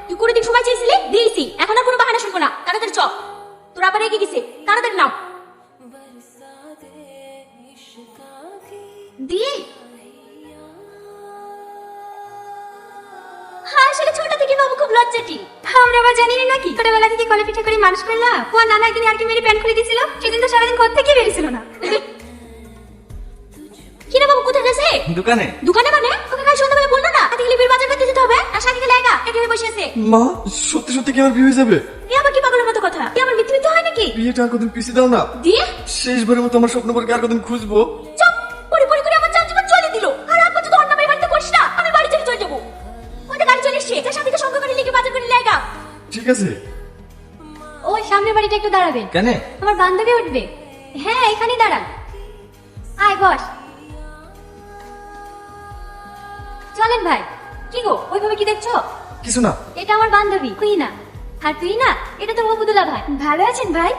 তুই করে দিন সময় চেয়েছিলি, দিয়েছি। এখন আর কোনো বাহানা শুনবো না, তাড়াতাড়ি চল। তোর আবার রেগে গেছে, তাড়াতাড়ি নাও। দিয়ে হ্যাঁ, আসলে ছোট থেকে বাবু খুব লজ্জাটি। আমরা আবার জানি না নাকি, ছোটবেলা থেকে কলে পিঠা করে মানুষ করলাম। ও নানা একদিন আর কি মেরে প্যান্ট খুলে দিয়েছিল, সেদিন তো সারাদিন ঘর থেকে বেরিয়েছিল না। কি রে বাবু, কোথায় গেছে? দোকানে। দোকানে মানে? ওকে কাল সন্ধ্যাবেলা বললো না আজকে লিপির বাজার করতে যেতে হবে, আর সাথে গেলে একা একা হয়ে বসে আছে। মা, সত্যি সত্যি কি আমার বিয়ে হয়ে যাবে? এ আবার কি পাগলের মতো কথা? এ আমার মিথ্যে মিথ্যে হয় নাকি? বিয়েটা আর কদিন পিছিয়ে দাও না। দিয়ে শেষবারের মতো আমার স্বপ্নবরকে আর কদিন খুঁজবো। চুপ পরি পরি করে আমার চার জীবন চলে দিল। আর আপা তো তোর নামে বাড়িতে করিস না, আমি বাড়ি ছেড়ে চলে যাবো। ওদের গাড়ি চলে এসছে, তার সাথে সঙ্গে করে লিখে বাজার করে লেগা। ঠিক আছে। ওই সামনের বাড়িটা একটু দাঁড়াবেন। কেন? আমার বান্ধবী উঠবে। হ্যাঁ, এখানেই দাঁড়ান। আয় বস। চলেন ভাই। কি গো, ওইভাবে কি দেখছো? কিছু না। এটা আমার বান্ধবী তুই না, আর তুই না এটা তো হবুদুল্লাহ ভাই। ভালো আছেন ভাই?